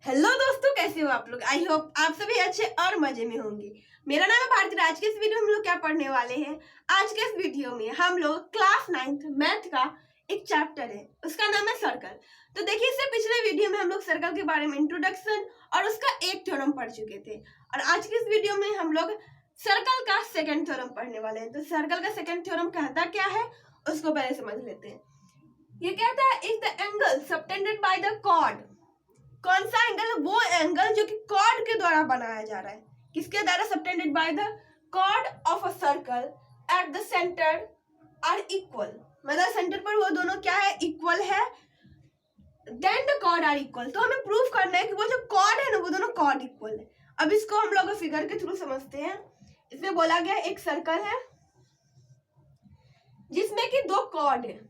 Hello दोस्तों, कैसे हो आप लोग। आई होप आप सभी अच्छे और मजे में होंगे। मेरा नाम है भारती। आज के इस वीडियो में हम लोग क्या पढ़ने वाले हैं। आज के इस वीडियो में हम लोग क्लास 9th मैथ का एक चैप्टर है, उसका नाम है सर्कल। तो देखिए, इससे पिछले वीडियो में हम लोग सर्कल के बारे में इंट्रोडक्शन और उसका एक थ्योरम पढ़ चुके थे, और आज के इस वीडियो में हम लोग सर्कल का सेकेंड थ्योरम पढ़ने वाले हैं। तो सर्कल का सेकेंड थ्योरम कहता क्या है उसको पहले समझ लेते हैं। ये कहता है if the angle subtended by the chord. कौन सा एंगल? वो एंगल जो कि कॉर्ड के द्वारा बनाया जा रहा है। किसके द्वारा? Subtended by the chord of a circle at the centre are equal. मतलब सेंटर पर वो दोनों क्या है? इक्वल है। Then the chord are equal. तो हमें प्रूफ करना है कि वो जो कॉर्ड है ना, वो दोनों कॉर्ड इक्वल है। अब इसको हम लोग फिगर के थ्रू समझते हैं। इसमें बोला गया एक सर्कल है जिसमें कि दो कॉर्ड है,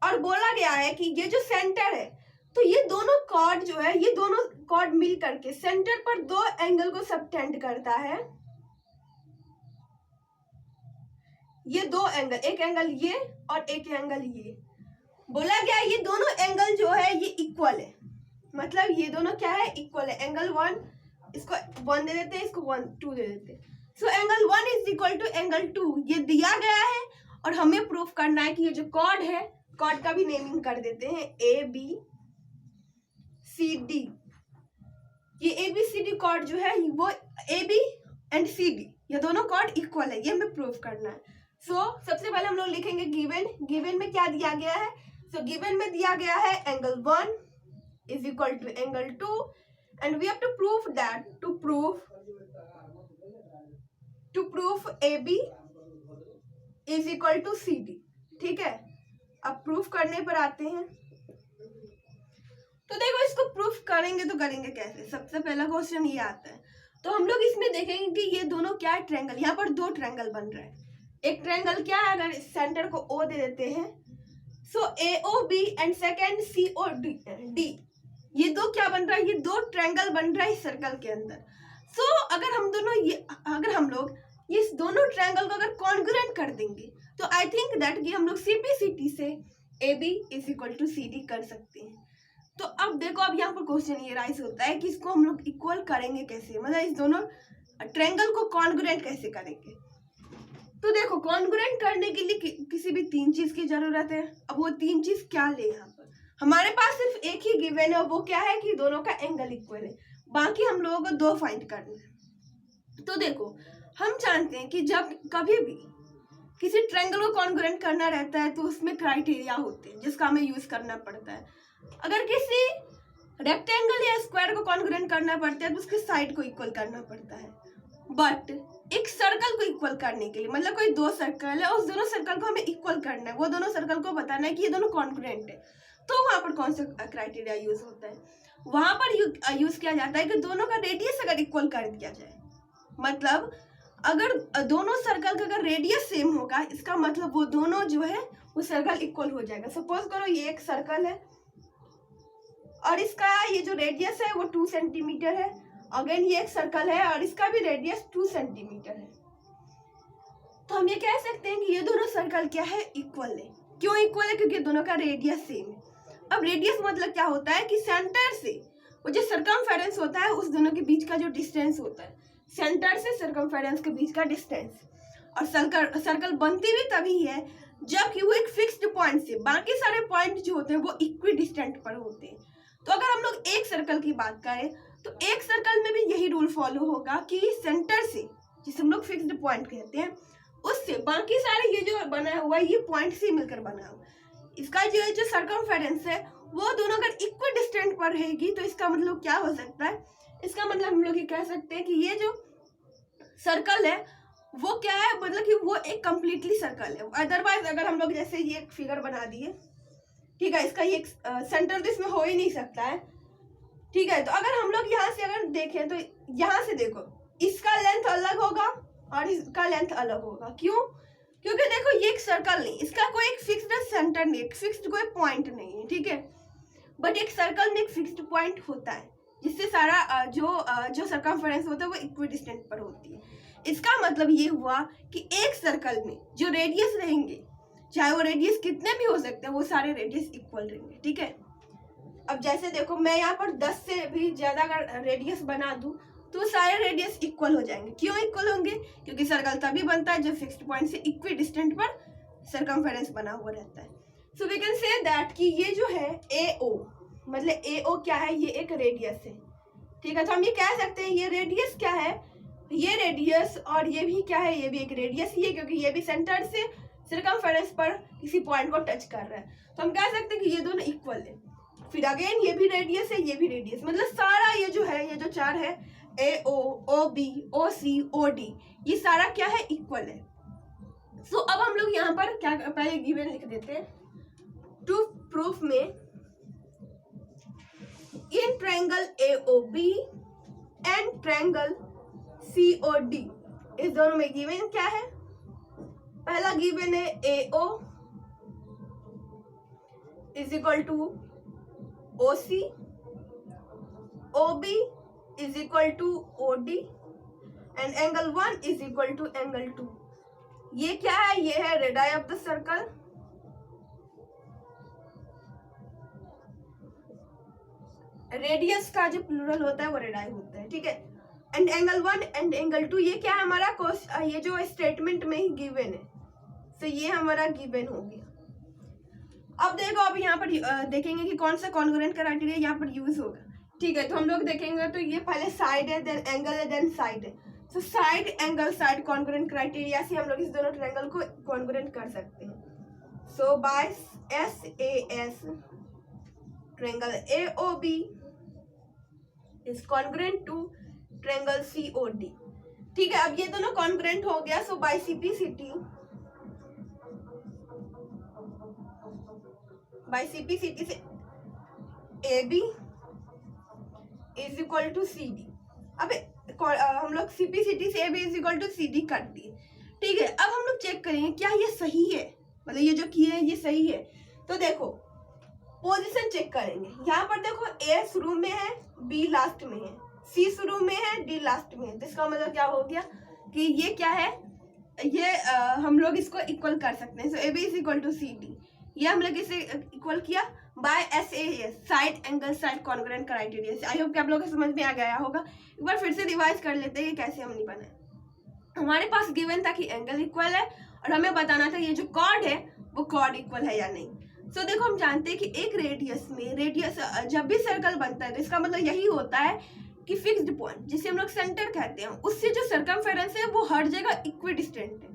और बोला गया है कि ये जो सेंटर है, तो ये दोनों कॉर्ड जो है, ये दोनों कॉर्ड मिल करके सेंटर पर दो एंगल को सबटेंड करता है। ये दो एंगल, एक एंगल ये और एक एंगल ये। बोला गया ये दोनों एंगल जो है ये इक्वल है। मतलब ये दोनों क्या है? इक्वल है। एंगल 1, इसको 1 दे देते हैं, इसको 2 दे देते हैं। So angle 1 is equal to angle 2। ये दिया गया है और हमें प्रूफ करना है कि ये जो कॉर्ड है, कॉर्ड का भी नेमिंग कर देते हैं ए बी सी डी। ये A B C D chord जो है वो A B and C D, ये दोनों कॉर्ड इक्वल है। ये हमें प्रूफ करना है। सो सबसे पहले हम लोग लिखेंगे गिवन। गिवन में क्या दिया गया है? सो गिवन में दिया गया है angle 1 is equal to angle 2 and we have to proof that to proof A B is equal to C D. ठीक है, अब प्रूफ करने पर आते हैं। तो देखो, इसको प्रूफ करेंगे तो करेंगे कैसे? सबसे पहला क्वेश्चन ये आता है। तो हम लोग इसमें देखेंगे कि ये दोनों क्या है? ट्रायंगल। यहाँ पर दो ट्रायंगल बन रहा है। एक ट्रायंगल क्या है? अगर सेंटर को ओ दे देते हैं, so A O B and second C O D. ये दो क्या बन रहा है? ये दो ट्रायंगल बन रहा है इस सर्कल के अंदर। सो अगर हम लोग इस दोनों ट्रायंगल को अगर कॉन्ग्रुएंट कर देंगे, तो आई थिंक दैट कि हम लोग सीपीसीटी से A B is equal to C D कर सकते हैं। तो अब देखो, अब यहाँ पर क्वेश्चन ये राइज होता है कि इसको हम लोग इक्वल करेंगे कैसे, मतलब इस दोनों ट्रायंगल को कॉन्ग्रुएंट कैसे करेंगे। तो देखो, कॉन्ग्रुएंट करने के लिए किसी भी 3 चीज की जरूरत है। अब वो 3 चीज क्या ले? यहाँ पर हमारे पास सिर्फ एक ही गिवन है, वो क्या है कि दोनों का एंगल इक्वल है। बाकी हम लोगों को 2 फाइंड करना है। तो देखो, हम जानते हैं कि जब कभी भी किसी ट्रायंगल को कॉन्ग्रुएंट करना रहता है तो उसमें क्राइटेरिया होते हैं जिसका हमें यूज करना पड़ता है। अगर किसी रेक्टेंगल या स्क्वायर को कॉन्ग्रुएंट करना पड़ता है तो उसके साइड को इक्वल करना पड़ता है। बट एक सर्कल को इक्वल करने के लिए, मतलब कोई 2 सर्कल है, उस दोनों सर्कल को हमें इक्वल करना है, वो दोनों सर्कल को बताना है कि ये दोनों कॉन्ग्रुएंट है। तो वहां पर कौन सा क्राइटेरिया यूज होता है? वहां पर यूज किया जाता है कि दोनों का रेडियस अगर इक्वल कर दिया जाए। मतलब अगर दोनों सर्कल का अगर रेडियस सेम होगा, इसका मतलब वो दोनों जो है वो सर्कल इक्वल हो जाएगा। सपोज करो ये एक सर्कल है और इसका ये जो रेडियस है वो 2 सेंटीमीटर है। अगेन ये एक सर्कल है और इसका भी रेडियस 2 सेंटीमीटर है। तो हम ये कह सकते हैं कि ये दोनों सर्कल क्या है? इक्वल है। क्यों इक्वल है? क्योंकि दोनों का रेडियस सेम है। अब रेडियस मतलब क्या होता है कि सेंटर से वो जो सर्कमफेरेंस होता है उस दोनों के बीच का जो डिस्टेंस होता है, सेंटर से सर्कमफेरेंस के बीच का डिस्टेंस। और सर्कल बनती भी तभी है जबकि वो एक फिक्स्ड पॉइंट से बाकी सारे पॉइंट जो होते हैं वो इक्वी डिस्टेंट पर होते हैं। तो अगर हम लोग एक सर्कल की बात करें तो एक सर्कल में भी यही रूल फॉलो होगा कि सेंटर से, जिसे हम लोग फिक्स्ड पॉइंट कहते हैं, उससे बाकी सारे ये जो बना हुआ है ये पॉइंट से मिलकर बना हुआ, इसका जो सर्कमफेरेंस है वो दोनों अगर इक्वी डिस्टेंट पर रहेगी तो इसका मतलब क्या हो सकता है? इसका मतलब हम लोग ये कह सकते हैं कि ये जो सर्कल है वो क्या है, मतलब कि वो एक कंप्लीटली सर्कल है। अदरवाइज अगर हम लोग जैसे ये एक फिगर बना दिए, ठीक है, इसका ये सेंटर तो इसमें हो ही नहीं सकता है। ठीक है, तो अगर हम लोग यहाँ से अगर देखें तो यहाँ से देखो, इसका लेंथ अलग होगा और इसका लेंथ अलग होगा। क्यों? क्योंकि देखो ये एक सर्कल नहीं, इसका कोई एक फिक्स्ड सेंटर नहीं, एक फिक्स्ड कोई पॉइंट नहीं है। ठीक है, बट एक सर्कल में एक फिक्स्ड पॉइंट होता है जिससे सारा जो सर्कमफेरेंस होता है वो इक्विडिस्टेंट पर होती है। इसका मतलब ये हुआ कि एक सर्कल में जो रेडियस रहेंगे, चाहे वो रेडियस कितने भी हो सकते हैं, वो सारे रेडियस इक्वल रहेंगे। ठीक है, अब जैसे देखो मैं यहाँ पर 10 से भी ज्यादा अगर रेडियस बना दूं तो सारे रेडियस इक्वल हो जाएंगे। क्यों इक्वल होंगे? क्योंकि सर्कल तभी बनता है जब फिक्स्ड पॉइंट से इक्वी डिस्टेंट पर सर्कमफेरेंस बना हुआ रहता है। So we can say that कि ये जो है AO, मतलब AO क्या है? ये एक रेडियस है, ठीक है। तो हम ये कह सकते हैं ये रेडियस क्या है? ये रेडियस और ये भी क्या है? ये भी एक रेडियस ही है, क्योंकि ये भी सेंटर से सर्कमफेरेंस पर किसी पॉइंट को टच कर रहा है। तो हम कह सकते हैं कि ये दोनों इक्वल है। फिर अगेन ये भी रेडियस है, ये भी रेडियस, मतलब सारा ये जो है, ये जो चार है AO, OB, OC, OD, ये सारा क्या है? इक्वल है। सो अब हम लोग यहाँ पर क्या पहले गिवन लिख देते हैं। टू प्रूफ में in triangle AOB and triangle COD, इस दोनों में गिवन क्या है? पहला गिवन है AO is equal to OC, OB is equal to OD and angle 1 is equal to angle 2। ये क्या है? ये है radius of the circle, radius का जो प्लूरल होता है वो रेडियस होता है, ठीक है। एंड एंगल 1 एंड एंगल 2, ये क्या है हमारा ये जो स्टेटमेंट में ही गिवन है, तो ये हमारा गिवन हो गया। अब देखो, अब यहाँ पर देखेंगे कि कौन सा कॉन्ग्रुएंट क्राइटेरिया यहाँ पर यूज होगा, ठीक है। तो हम लोग देखेंगे तो ये पहले साइड है, देन एंगल है, देन साइड है। तो side angle side congruent criteria से हम लोग इस दोनों ट्रायंगल को कॉन्ग्रुएंट कर सकते हैं। So by SAS triangle AOB is congruent to triangle COD, ठीक है। अब ये दोनों कॉन्ग्रुएंट हो गया। सो बाय CPCT से AB is equal to CD। अब हम लोग CPCT से AB is equal to CD कर दिए, ठीक है। अब हम लोग चेक करेंगे क्या ये सही है, मतलब ये जो किए है ये सही है। तो देखो पोजीशन चेक करेंगे। यहाँ पर देखो A शुरू में है, B लास्ट में है, C शुरू में है, D लास्ट में है। तो इसका मतलब क्या हो गया कि ये क्या है? ये हम लोग इसको इक्वल कर सकते हैं। So AB is equal to CD, ये हम लोग इसे इक्वल किया by SAS side angle side congruent criteria से। आई होप कि आप लोगों को समझ में आ गया होगा। एक बार फिर से रिवाइज कर लेते हैं कि कैसे हमने बनाया। हमारे पास गिवन था कि एंगल इक्वल है और हमें बताना था ये जो कॉर्ड है वो कॉर्ड इक्वल है या नहीं। सो देखो हम जानते हैं कि एक रेडियस में, रेडियस जब भी सर्कल बनता है तो इसका मतलब यही होता है कि फिक्स्ड पॉइंट, जिसे हम लोग सेंटर कहते हैं, उससे जो सर्कमफेरेंस है वो हर जगह इक्वी डिस्टेंट है।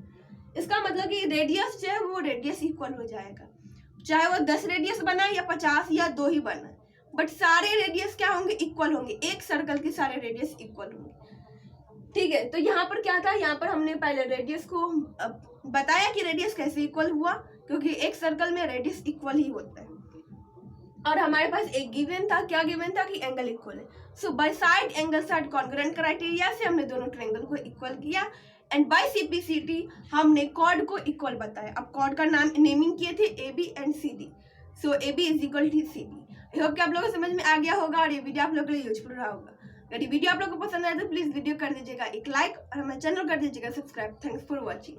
इसका मतलब कि रेडियस जो है वो रेडियस इक्वल हो जाएगा, चाहे वो 10 रेडियस बना या 50 या 2 ही बना, बट सारे रेडियस क्या होंगे? इक्वल होंगे। एक सर्कल के सारे रेडियस इक्वल होंगे, ठीक है। तो यहाँ पर क्या था? यहाँ पर हमने पहले रेडियस को बताया कि रेडियस कैसे इक्वल हुआ, क्योंकि एक सर्कल में रेडियस इक्वल ही होता है। और हमारे पास एक गिवन था, क्या गिवन था? कि एंगल इक्वल है। So by side angle side congruent criteria से हमने दोनों ट्रायंगल को इक्वल किया एंड बाय CPCT हमने कॉर्ड को इक्वल बताया। अब कॉर्ड का नाम नेमिंग किए थे AB and CD। So AB is equal to CD। I hope कि आप लोगों को समझ में आ गया होगा और ये वीडियो आप लोगों के लिए यूजफुल रहा होगा। अगर ये वीडियो आप लोगों को पसंद आए तो प्लीज वीडियो कर दीजिएगा एक लाइक और हमारे चैनल कर दीजिएगा सब्सक्राइब। Thanks for watching.